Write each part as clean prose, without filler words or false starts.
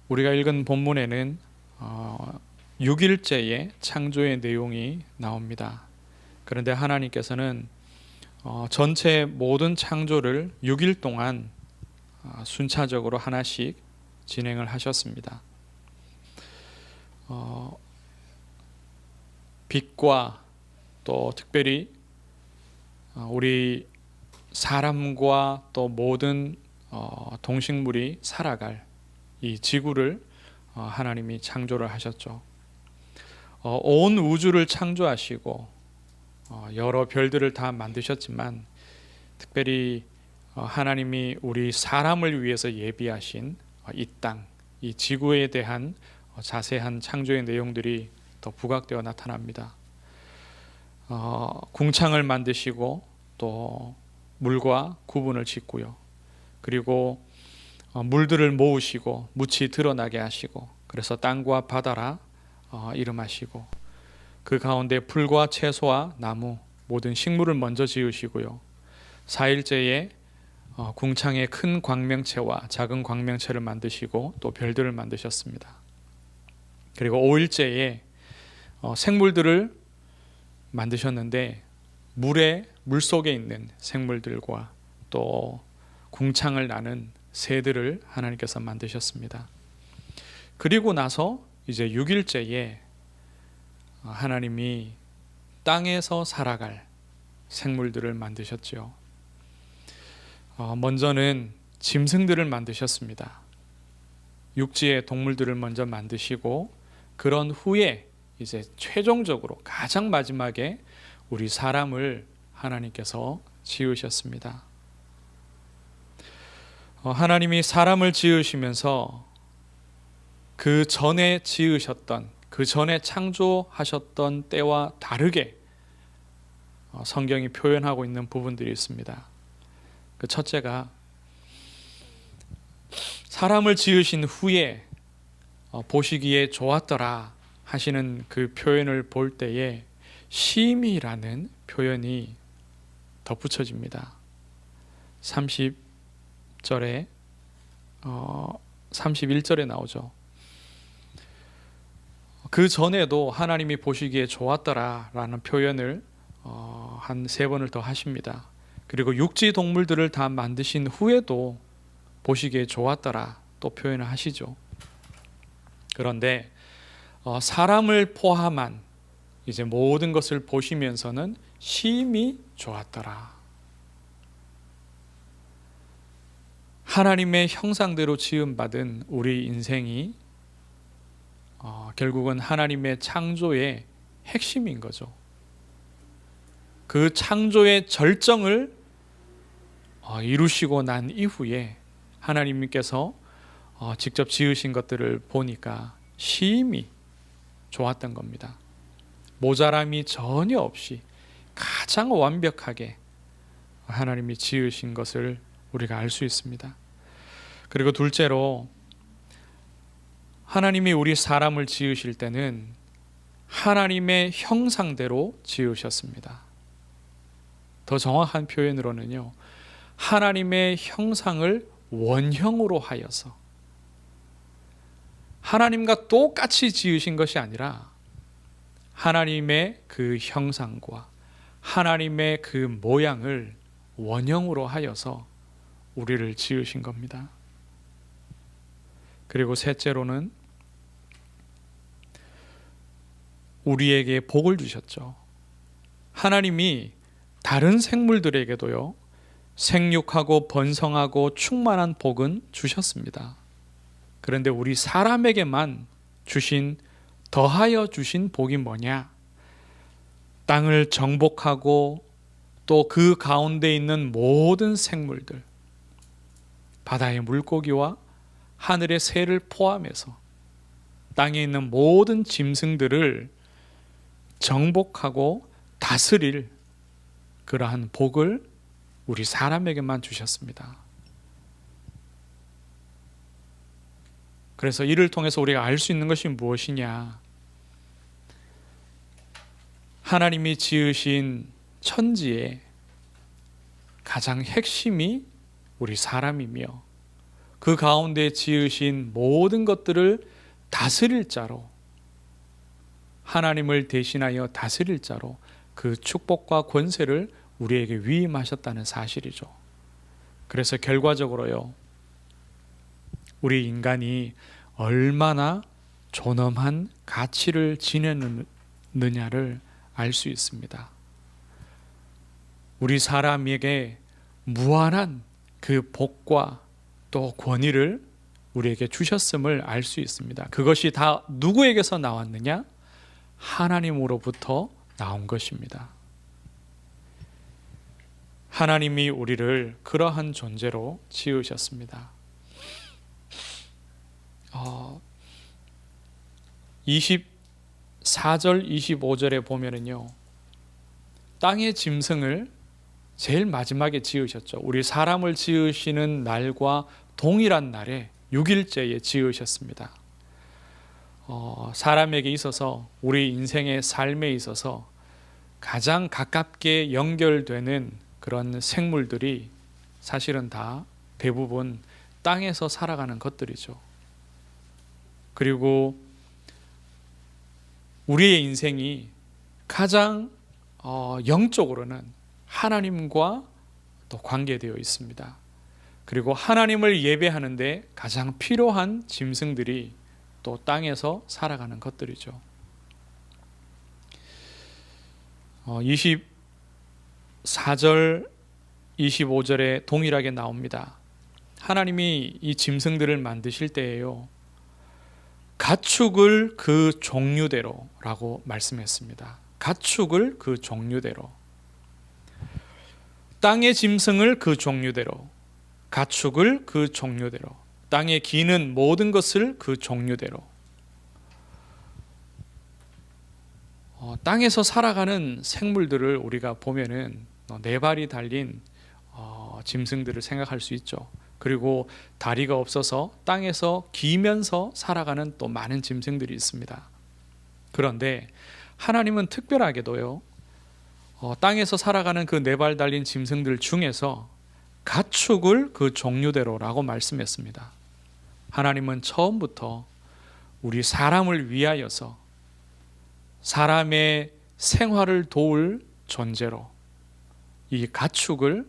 우리가 읽은 본문에는 6일째의 창조의 내용이 나옵니다. 그런데 하나님께서는 전체 모든 창조를 6일 동안 순차적으로 하나씩 진행을 하셨습니다. 빛과 또 특별히 우리 사람과 또 모든 동식물이 살아갈 이 지구를 하나님이 창조를 하셨죠. 온 우주를 창조하시고 여러 별들을 다 만드셨지만 특별히 하나님이 우리 사람을 위해서 예비하신 이 땅, 이 지구에 대한 자세한 창조의 내용들이 더 부각되어 나타납니다. 궁창을 만드시고 또 물과 구분을 짓고요. 그리고 물들을 모으시고 묻이 드러나게 하시고 그래서 땅과 바다라 이름하시고 그 가운데 풀과 채소와 나무 모든 식물을 먼저 지으시고요. 4일째에 궁창에 큰 광명체와 작은 광명체를 만드시고 또 별들을 만드셨습니다. 그리고 5일째에 생물들을 만드셨는데 물속에 있는 생물들과 또 궁창을 나는 새들을 하나님께서 만드셨습니다. 그리고 나서 이제 6일째에 하나님이 땅에서 살아갈 생물들을 만드셨죠. 먼저는 짐승들을 만드셨습니다. 육지의 동물들을 먼저 만드시고 그런 후에 이제 최종적으로 가장 마지막에 우리 사람을 하나님께서 지으셨습니다. 하나님이 사람을 지으시면서 그 전에 지으셨던 그 전에 창조하셨던 때와 다르게 성경이 표현하고 있는 부분들이 있습니다. 그 첫째가 사람을 지으신 후에 보시기에 좋았더라 하시는 그 표현을 볼 때에 심이라는 표현이 덧붙여집니다. 30절에 31절에 나오죠. 그 전에도 하나님이 보시기에 좋았더라 라는 표현을 한 3번을 더 하십니다. 그리고 육지 동물들을 다 만드신 후에도 보시기에 좋았더라 또 표현을 하시죠. 그런데 사람을 포함한 이제 모든 것을 보시면서는 심히 좋았더라. 하나님의 형상대로 지음받은 우리 인생이 결국은 하나님의 창조의 핵심인 거죠. 그 창조의 절정을 이루시고 난 이후에 하나님께서 직접 지으신 것들을 보니까 심히 좋았던 겁니다. 모자람이 전혀 없이 가장 완벽하게 하나님이 지으신 것을 우리가 알 수 있습니다. 그리고 둘째로 하나님이 우리 사람을 지으실 때는 하나님의 형상대로 지으셨습니다. 더 정확한 표현으로는요, 하나님의 형상을 원형으로 하여서 하나님과 똑같이 지으신 것이 아니라 하나님의 그 형상과 하나님의 그 모양을 원형으로 하여서 우리를 지으신 겁니다. 그리고 셋째로는 우리에게 복을 주셨죠. 하나님이 다른 생물들에게도요, 생육하고 번성하고 충만한 복은 주셨습니다. 그런데 우리 사람에게만 더하여 주신 복이 뭐냐? 땅을 정복하고 또 그 가운데 있는 모든 생물들, 바다의 물고기와 하늘의 새를 포함해서 땅에 있는 모든 짐승들을 정복하고 다스릴 그러한 복을 우리 사람에게만 주셨습니다. 그래서 이를 통해서 우리가 알 수 있는 것이 무엇이냐? 하나님이 지으신 천지의 가장 핵심이 우리 사람이며 그 가운데 지으신 모든 것들을 다스릴 자로, 하나님을 대신하여 다스릴 자로 그 축복과 권세를 우리에게 위임하셨다는 사실이죠. 그래서 결과적으로요, 우리 인간이 얼마나 존엄한 가치를 지녔느냐를 알 수 있습니다. 우리 사람에게 무한한 그 복과 또 권위를 우리에게 주셨음을 알 수 있습니다. 그것이 다 누구에게서 나왔느냐? 하나님으로부터 나온 것입니다. 하나님이 우리를 그러한 존재로 지으셨습니다. 24절 25절에 보면은요, 땅의 짐승을 제일 마지막에 지으셨죠. 우리 사람을 지으시는 날과 동일한 날에 6일째에 지으셨습니다. 사람에게 있어서, 우리 인생의 삶에 있어서 가장 가깝게 연결되는 그런 생물들이 사실은 다 대부분 땅에서 살아가는 것들이죠. 그리고 우리의 인생이 가장 영적으로는 하나님과 또 관계되어 있습니다. 그리고 하나님을 예배하는데 가장 필요한 짐승들이 또 땅에서 살아가는 것들이죠. 24절 25절에 동일하게 나옵니다. 하나님이 이 짐승들을 만드실 때에요, 가축을 그 종류대로 라고 말씀했습니다. 가축을 그 종류대로, 땅의 짐승을 그 종류대로, 가축을 그 종류대로, 땅에 기는 모든 것을 그 종류대로. 땅에서 살아가는 생물들을 우리가 보면은 4발이 달린 짐승들을 생각할 수 있죠. 그리고 다리가 없어서 땅에서 기면서 살아가는 또 많은 짐승들이 있습니다. 그런데 하나님은 특별하게도요, 땅에서 살아가는 그 4발 달린 짐승들 중에서 가축을 그 종류대로라고 말씀했습니다. 하나님은 처음부터 우리 사람을 위하여서 사람의 생활을 도울 존재로 이 가축을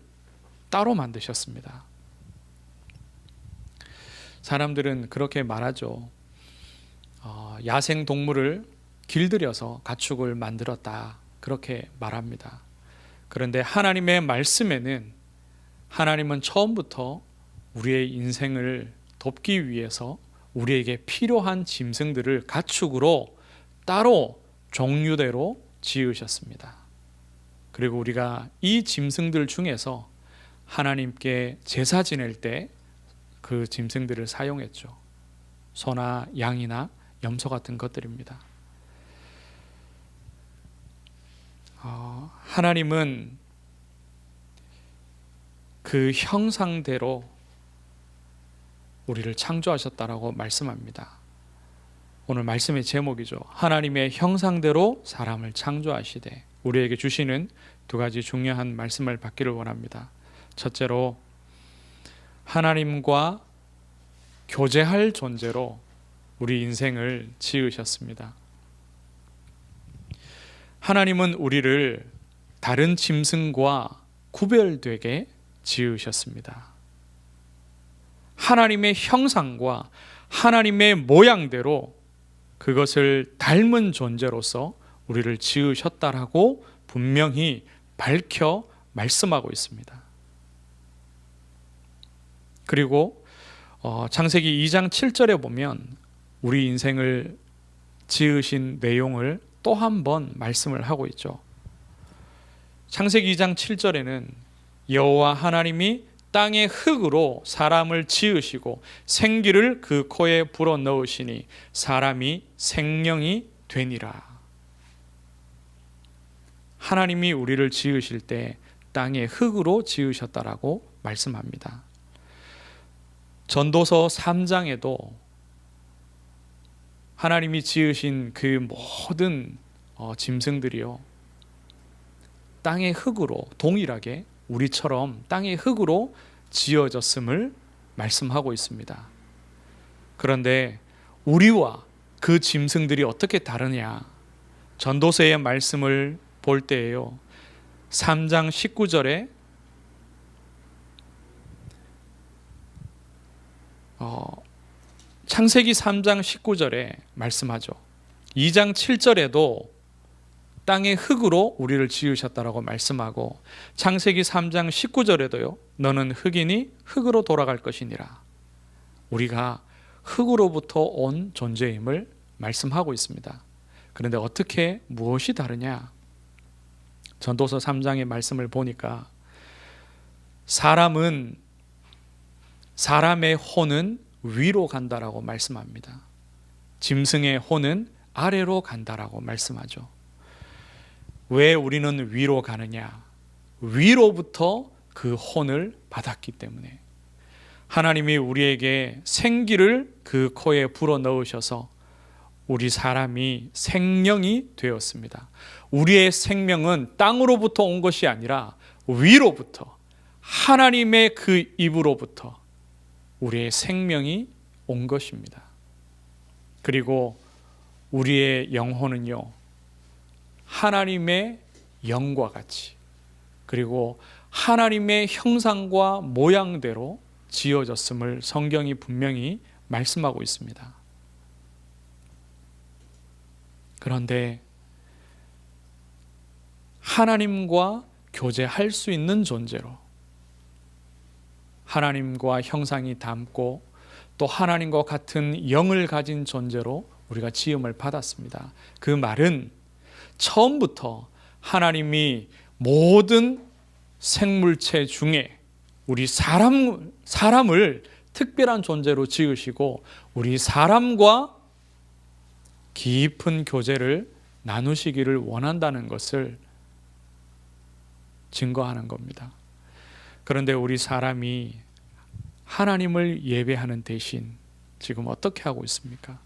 따로 만드셨습니다. 사람들은 그렇게 말하죠. 야생 동물을 길들여서 가축을 만들었다, 그렇게 말합니다. 그런데 하나님의 말씀에는 하나님은 처음부터 우리의 인생을 돕기 위해서 우리에게 필요한 짐승들을 가축으로 따로 종류대로 지으셨습니다. 그리고 우리가 이 짐승들 중에서 하나님께 제사 지낼 때 그 짐승들을 사용했죠. 소나 양이나 염소 같은 것들입니다. 하나님은 그 형상대로 우리를 창조하셨다라고 말씀합니다. 오늘 말씀의 제목이죠. 하나님의 형상대로 사람을 창조하시되, 우리에게 주시는 2가지 중요한 말씀을 받기를 원합니다. 첫째로, 하나님과 교제할 존재로 우리 인생을 지으셨습니다. 하나님은 우리를 다른 짐승과 구별되게 지으셨습니다. 하나님의 형상과 하나님의 모양대로 그것을 닮은 존재로서 우리를 지으셨다라고 분명히 밝혀 말씀하고 있습니다. 그리고 창세기 2장 7절에 보면 우리 인생을 지으신 내용을 또 한 번 말씀을 하고 있죠. 창세기 2장 7절에는 여호와 하나님이 땅의 흙으로 사람을 지으시고 생기를 그 코에 불어넣으시니 사람이 생명이 되니라. 하나님이 우리를 지으실 때 땅의 흙으로 지으셨다라고 말씀합니다. 전도서 3장에도 하나님이 지으신 그 모든 짐승들이요, 땅의 흙으로 동일하게 우리처럼 땅의 흙으로 지어졌음을 말씀하고 있습니다. 그런데 우리와 그 짐승들이 어떻게 다르냐? 전도서의 말씀을 볼 때에요. 3장 19절에 창세기 3장 19절에 말씀하죠. 2장 7절에도 땅의 흙으로 우리를 지으셨다라고 말씀하고, 창세기 3장 19절에도요. 너는 흙이니 흙으로 돌아갈 것이니라. 우리가 흙으로부터 온 존재임을 말씀하고 있습니다. 그런데 어떻게 무엇이 다르냐? 전도서 3장의 말씀을 보니까 사람의 혼은 위로 간다라고 말씀합니다. 짐승의 혼은 아래로 간다라고 말씀하죠. 왜 우리는 위로 가느냐? 위로부터 그 혼을 받았기 때문에 하나님이 우리에게 생기를 그 코에 불어넣으셔서 우리 사람이 생명이 되었습니다. 우리의 생명은 땅으로부터 온 것이 아니라 위로부터, 하나님의 그 입으로부터 우리의 생명이 온 것입니다. 그리고 우리의 영혼은요, 하나님의 영과 같이, 그리고 하나님의 형상과 모양대로 지어졌음을 성경이 분명히 말씀하고 있습니다. 그런데 하나님과 교제할 수 있는 존재로, 하나님과 형상이 닮고 또 하나님과 같은 영을 가진 존재로 우리가 지음을 받았습니다. 그 말은 처음부터 하나님이 모든 생물체 중에 우리 사람을 특별한 존재로 지으시고 우리 사람과 깊은 교제를 나누시기를 원한다는 것을 증거하는 겁니다. 그런데 우리 사람이 하나님을 예배하는 대신 지금 어떻게 하고 있습니까?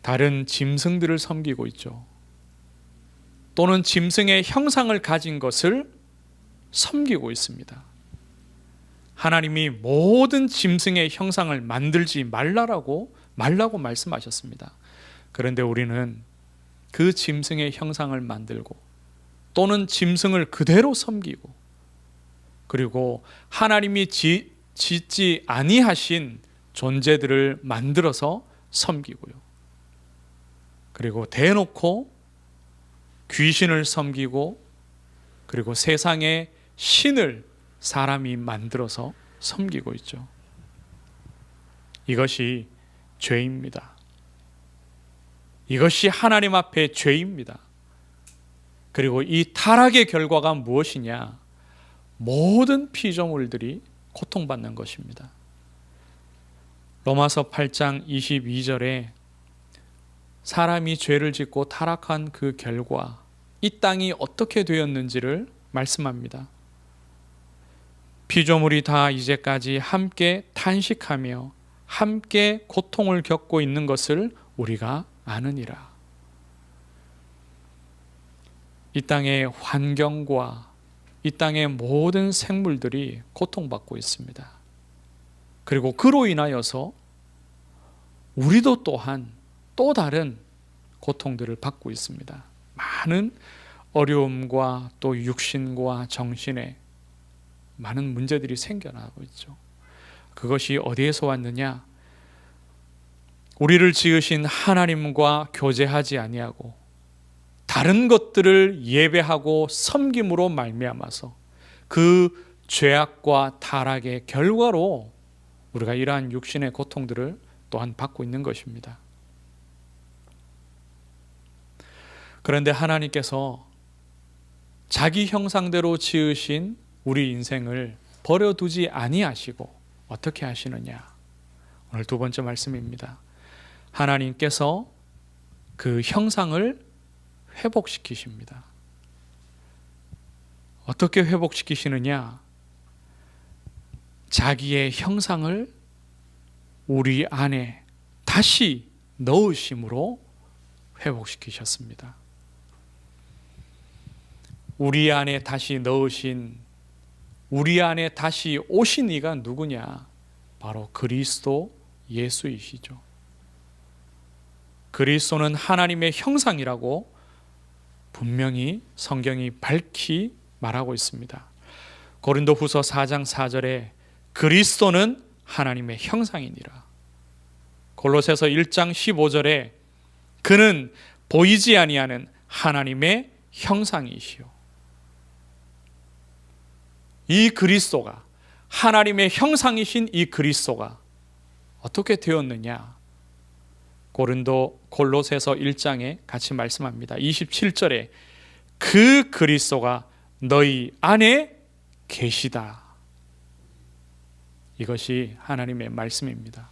다른 짐승들을 섬기고 있죠. 또는 짐승의 형상을 가진 것을 섬기고 있습니다. 하나님이 모든 짐승의 형상을 만들지 말라고 말씀하셨습니다. 그런데 우리는 그 짐승의 형상을 만들고 또는 짐승을 그대로 섬기고, 그리고 하나님이 짓지 아니하신 존재들을 만들어서 섬기고요. 그리고 대놓고 귀신을 섬기고, 그리고 세상의 신을 사람이 만들어서 섬기고 있죠. 이것이 죄입니다. 이것이 하나님 앞에 죄입니다. 그리고 이 타락의 결과가 무엇이냐? 모든 피조물들이 고통받는 것입니다. 로마서 8장 22절에 사람이 죄를 짓고 타락한 그 결과 이 땅이 어떻게 되었는지를 말씀합니다. 피조물이 다 이제까지 함께 탄식하며 함께 고통을 겪고 있는 것을 우리가 아느니라. 이 땅의 환경과 이 땅의 모든 생물들이 고통받고 있습니다. 그리고 그로 인하여서 우리도 또한 또 다른 고통들을 받고 있습니다. 많은 어려움과 또 육신과 정신에 많은 문제들이 생겨나고 있죠. 그것이 어디에서 왔느냐? 우리를 지으신 하나님과 교제하지 아니하고 다른 것들을 예배하고 섬김으로 말미암아서 그 죄악과 타락의 결과로 우리가 이러한 육신의 고통들을 또한 받고 있는 것입니다. 그런데 하나님께서 자기 형상대로 지으신 우리 인생을 버려두지 아니하시고 어떻게 하시느냐? 오늘 두 번째 말씀입니다. 하나님께서 그 형상을 회복시키십니다. 어떻게 회복시키시느냐? 자기의 형상을 우리 안에 다시 넣으심으로 회복시키셨습니다. 우리 안에 다시 넣으신 우리 안에 다시 오신 이가 누구냐? 바로 그리스도 예수이시죠. 그리스도는 하나님의 형상이라고 분명히 성경이 밝히 말하고 있습니다. 고린도후서 4장 4절에 그리스도는 하나님의 형상이니라. 골로새서 1장 15절에 그는 보이지 아니하는 하나님의 형상이시요. 이 그리스도가, 하나님의 형상이신 이 그리스도가 어떻게 되었느냐? 골로새서 1장에 같이 말씀합니다. 27절에 그 그리스도가 너희 안에 계시다. 이것이 하나님의 말씀입니다.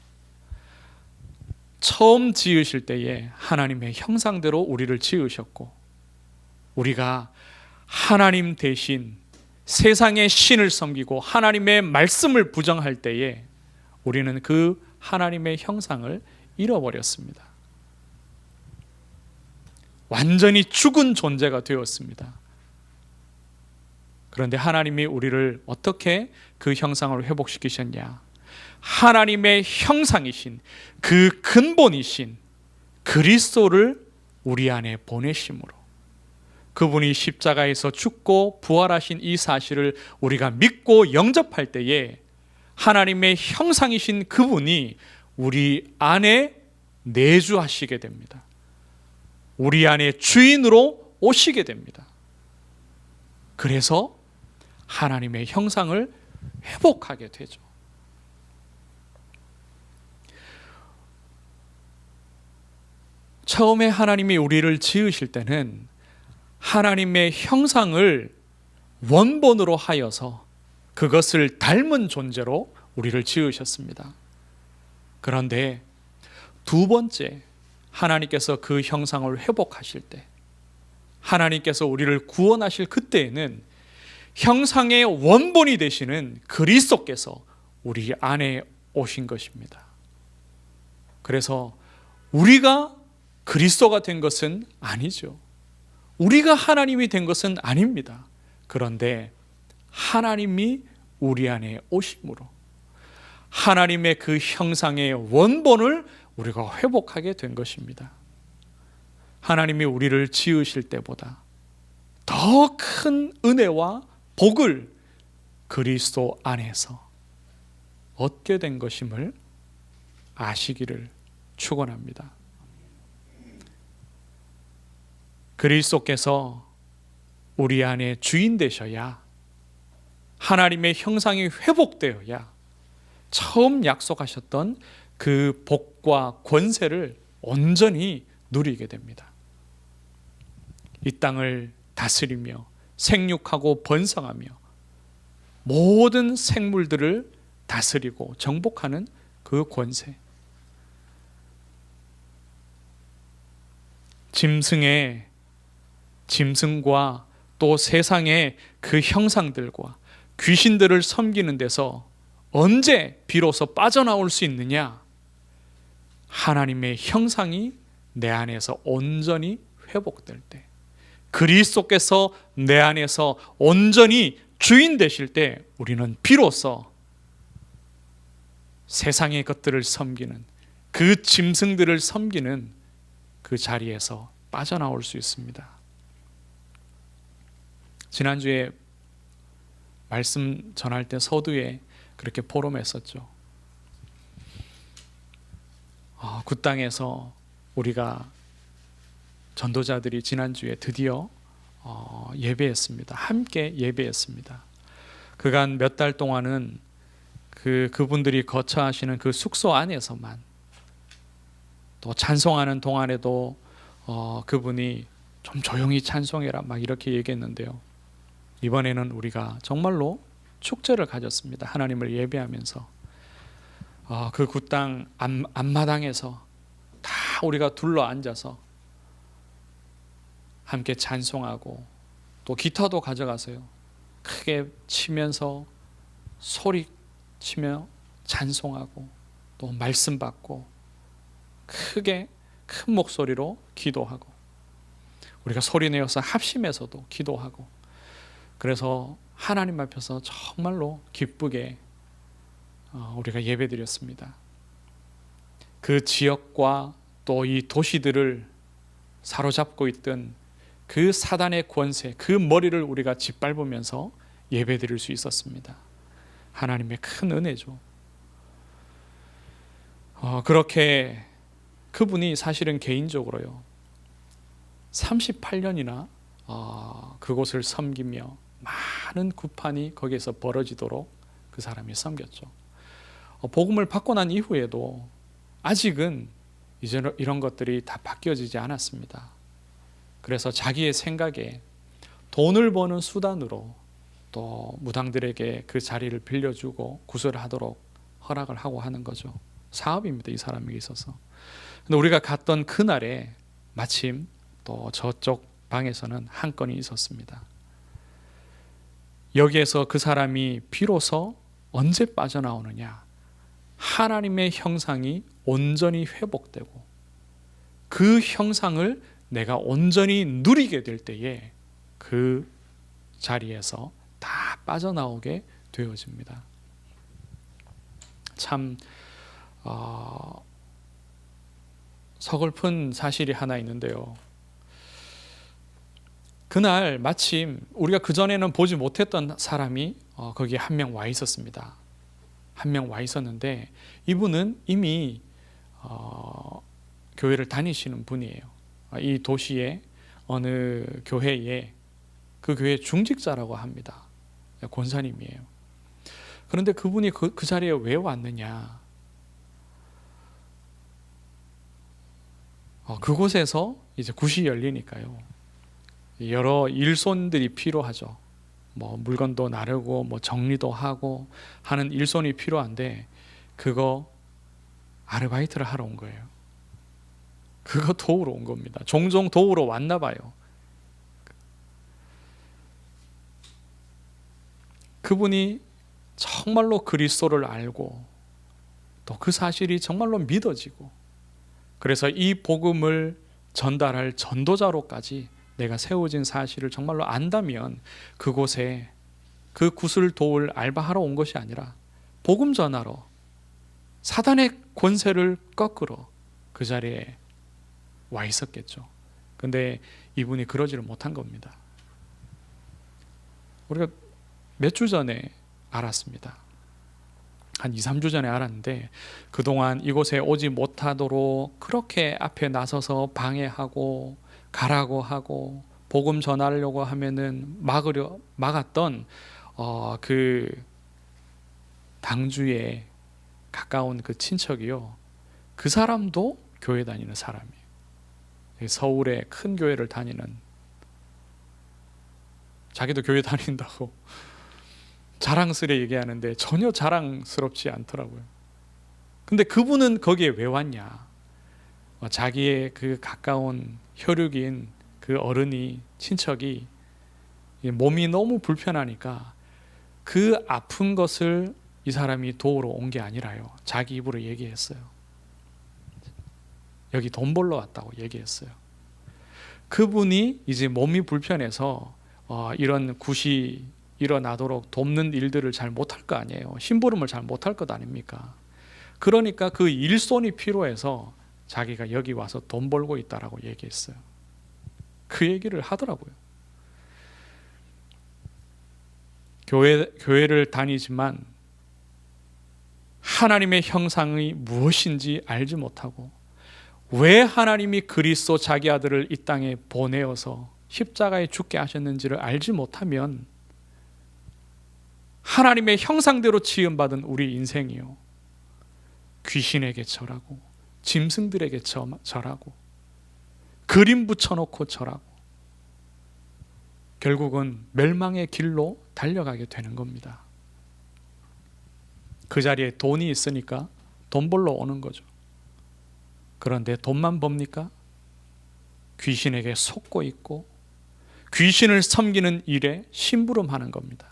처음 지으실 때에 하나님의 형상대로 우리를 지으셨고, 우리가 하나님 대신 세상의 신을 섬기고 하나님의 말씀을 부정할 때에 우리는 그 하나님의 형상을 잃어버렸습니다. 완전히 죽은 존재가 되었습니다. 그런데 하나님이 우리를 어떻게 그 형상을 회복시키셨냐? 하나님의 형상이신 그 근본이신 그리스도를 우리 안에 보내심으로, 그분이 십자가에서 죽고 부활하신 이 사실을 우리가 믿고 영접할 때에 하나님의 형상이신 그분이 우리 안에 내주하시게 됩니다. 우리 안에 주인으로 오시게 됩니다. 그래서 하나님의 형상을 회복하게 되죠. 처음에 하나님이 우리를 지으실 때는 하나님의 형상을 원본으로 하여서 그것을 닮은 존재로 우리를 지으셨습니다. 그런데 두 번째, 하나님께서 그 형상을 회복하실 때, 하나님께서 우리를 구원하실 그때에는 형상의 원본이 되시는 그리스도께서 우리 안에 오신 것입니다. 그래서 우리가 그리스도가 된 것은 아니죠. 우리가 하나님이 된 것은 아닙니다. 그런데 하나님이 우리 안에 오심으로 하나님의 그 형상의 원본을 우리가 회복하게 된 것입니다. 하나님이 우리를 지으실 때보다 더 큰 은혜와 복을 그리스도 안에서 얻게 된 것임을 아시기를 축원합니다. 그리스도께서 우리 안에 주인 되셔야, 하나님의 형상이 회복되어야 처음 약속하셨던 그 복과 권세를 온전히 누리게 됩니다. 이 땅을 다스리며 생육하고 번성하며 모든 생물들을 다스리고 정복하는 그 권세, 짐승과 또 세상의 그 형상들과 귀신들을 섬기는 데서 언제 비로소 빠져나올 수 있느냐? 하나님의 형상이 내 안에서 온전히 회복될 때, 그리스도께서 내 안에서 온전히 주인 되실 때 우리는 비로소 세상의 것들을 섬기는, 그 짐승들을 섬기는 그 자리에서 빠져나올 수 있습니다. 지난주에 말씀 전할 때 서두에 그렇게 포럼했었죠. 그 땅에서 우리가 전도자들이 지난주에 드디어 예배했습니다. 함께 예배했습니다. 그간 몇 달 동안은 그분들이 거처하시는 그 숙소 안에서만, 또 찬송하는 동안에도 그분이 좀 조용히 찬송해라 막 이렇게 얘기했는데요. 이번에는 우리가 정말로 축제를 가졌습니다. 하나님을 예배하면서 그 굿땅 앞마당에서 다 우리가 둘러 앉아서 함께 찬송하고, 또 기타도 가져가서요 크게 치면서 소리치며 찬송하고, 또 말씀 받고 크게 큰 목소리로 기도하고, 우리가 소리내어서 합심해서도 기도하고, 그래서 하나님 앞에서 정말로 기쁘게 우리가 예배드렸습니다. 그 지역과 또 이 도시들을 사로잡고 있던 그 사단의 권세, 그 머리를 우리가 짓밟으면서 예배드릴 수 있었습니다. 하나님의 큰 은혜죠. 그렇게 그분이 사실은 개인적으로요 38년이나 그곳을 섬기며 많은 구판이 거기에서 벌어지도록 그 사람이 섬겼죠. 복음을 받고 난 이후에도 아직은 이제 이런 것들이 다 바뀌어지지 않았습니다. 그래서 자기의 생각에 돈을 버는 수단으로 또 무당들에게 그 자리를 빌려주고 구설하도록 허락을 하고 하는 거죠. 사업입니다, 이 사람에게 있어서. 근데 우리가 갔던 그날에 마침 또 저쪽 방에서는 한 건이 있었습니다. 여기에서 그 사람이 비로소 언제 빠져나오느냐, 하나님의 형상이 온전히 회복되고 그 형상을 내가 온전히 누리게 될 때에 그 자리에서 다 빠져나오게 되어집니다. 참 서글픈 사실이 하나 있는데요. 그날 마침 우리가 그전에는 보지 못했던 사람이 거기에 한 명 와 있었습니다. 한 명 와 있었는데 이분은 이미 교회를 다니시는 분이에요. 이 도시의 어느 교회에 그 교회 중직자라고 합니다. 권사님이에요. 그런데 그분이 그 자리에 왜 왔느냐, 그곳에서 이제 굿이 열리니까요 여러 일손들이 필요하죠. 뭐 물건도 나르고 뭐 정리도 하고 하는 일손이 필요한데 그거 아르바이트를 하러 온 거예요. 그거 도우러 온 겁니다. 종종 도우러 왔나 봐요. 그분이 정말로 그리스도를 알고 또 그 사실이 정말로 믿어지고 그래서 이 복음을 전달할 전도자로까지 내가 세워진 사실을 정말로 안다면 그곳에 그 굿을 도울 알바하러 온 것이 아니라 복음 전하러 사단의 권세를 꺾으러 그 자리에 와 있었겠죠. 근데 이분이 그러지를 못한 겁니다. 우리가 몇 주 전에 알았습니다. 한 2, 3주 전에 알았는데 그동안 이곳에 오지 못하도록 그렇게 앞에 나서서 방해하고 가라고 하고 복음 전하려고 하면은 막았던 그 당주에 가까운 그 친척이요, 그 사람도 교회 다니는 사람이에요. 서울의 큰 교회를 다니는, 자기도 교회 다닌다고 자랑스레 얘기하는데 전혀 자랑스럽지 않더라고요. 근데 그분은 거기에 왜 왔냐, 자기의 그 가까운 혈육인 그 어른이, 친척이 몸이 너무 불편하니까 그 아픈 것을 이 사람이 도우러 온 게 아니라요, 자기 입으로 얘기했어요. 여기 돈 벌러 왔다고 얘기했어요. 그분이 이제 몸이 불편해서 이런 굿이 일어나도록 돕는 일들을 잘 못할 거 아니에요. 심부름을 잘 못할 것 아닙니까? 그러니까 그 일손이 필요해서 자기가 여기 와서 돈 벌고 있다라고 얘기했어요. 그 얘기를 하더라고요. 교회를 다니지만 하나님의 형상이 무엇인지 알지 못하고 왜 하나님이 그리스도 자기 아들을 이 땅에 보내어서 십자가에 죽게 하셨는지를 알지 못하면 하나님의 형상대로 지음받은 우리 인생이요, 귀신에게 절하고 짐승들에게 절하고 그림 붙여놓고 절하고 결국은 멸망의 길로 달려가게 되는 겁니다. 그 자리에 돈이 있으니까 돈 벌러 오는 거죠. 그런데 돈만 법니까? 귀신에게 속고 있고 귀신을 섬기는 일에 심부름하는 겁니다.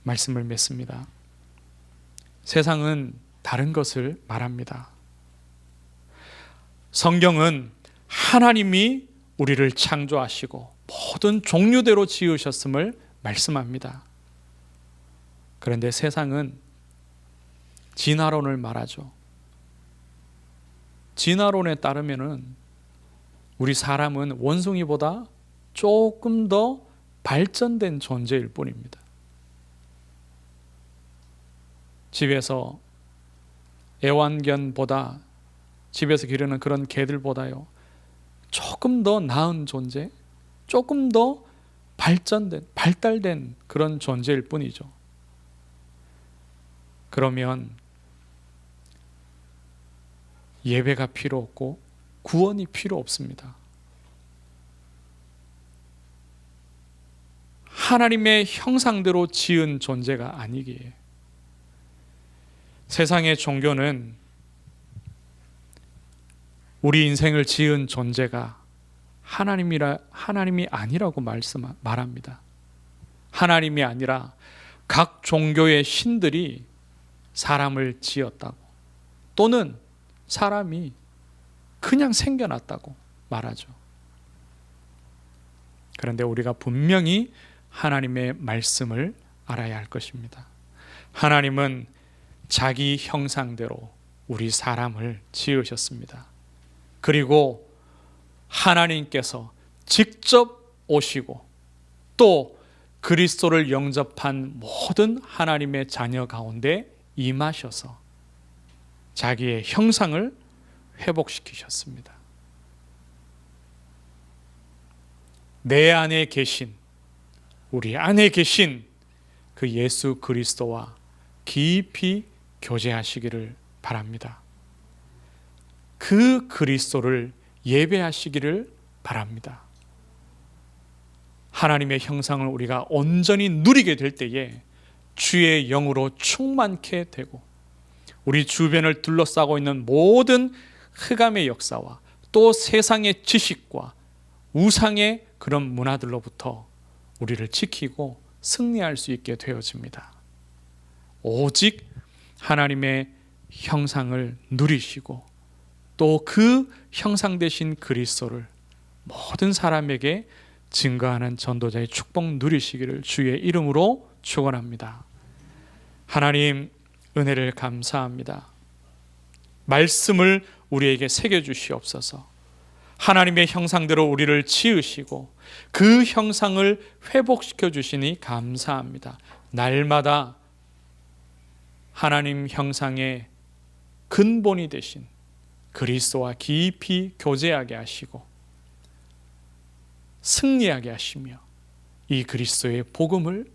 말씀을 맺습니다. 세상은 다른 것을 말합니다. 성경은 하나님이 우리를 창조하시고 모든 종류대로 지으셨음을 말씀합니다. 그런데 세상은 진화론을 말하죠. 진화론에 따르면은 우리 사람은 원숭이보다 조금 더 발전된 존재일 뿐입니다. 집에서 애완견보다, 집에서 기르는 그런 개들보다요, 조금 더 나은 존재, 조금 더 발달된 그런 존재일 뿐이죠. 그러면 예배가 필요 없고 구원이 필요 없습니다. 하나님의 형상대로 지은 존재가 아니기에 세상의 종교는 우리 인생을 지은 존재가 하나님이 아니라고 말합니다. 하나님이 아니라 각 종교의 신들이 사람을 지었다고, 또는 사람이 그냥 생겨났다고 말하죠. 그런데 우리가 분명히 하나님의 말씀을 알아야 할 것입니다. 하나님은 자기 형상대로 우리 사람을 지으셨습니다. 그리고 하나님께서 직접 오시고 또 그리스도를 영접한 모든 하나님의 자녀 가운데 임하셔서 자기의 형상을 회복시키셨습니다. 내 안에 계신, 우리 안에 계신 그 예수 그리스도와 깊이 교제하시기를 바랍니다. 그 그리스도를 예배하시기를 바랍니다. 하나님의 형상을 우리가 온전히 누리게 될 때에 주의 영으로 충만케 되고, 우리 주변을 둘러싸고 있는 모든 흑암의 역사와 또 세상의 지식과 우상의 그런 문화들로부터 우리를 지키고 승리할 수 있게 되어집니다. 오직 하나님의 형상을 누리시고 또 그 형상 되신 그리스도를 모든 사람에게 증거하는 전도자의 축복 누리시기를 주의 이름으로 축원합니다. 하나님, 은혜를 감사합니다. 말씀을 우리에게 새겨주시옵소서. 하나님의 형상대로 우리를 지으시고 그 형상을 회복시켜 주시니 감사합니다. 날마다 하나님 형상의 근본이 되신 그리스도와 깊이 교제하게 하시고 승리하게 하시며 이 그리스도의 복음을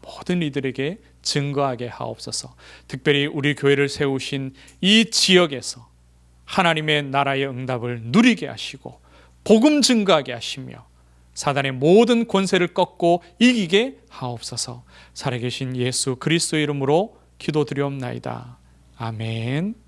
모든 이들에게 증거하게 하옵소서. 특별히 우리 교회를 세우신 이 지역에서 하나님의 나라의 응답을 누리게 하시고 복음 증거하게 하시며 사단의 모든 권세를 꺾고 이기게 하옵소서. 살아계신 예수 그리스도의 이름으로 기도드리옵나이다. 아멘.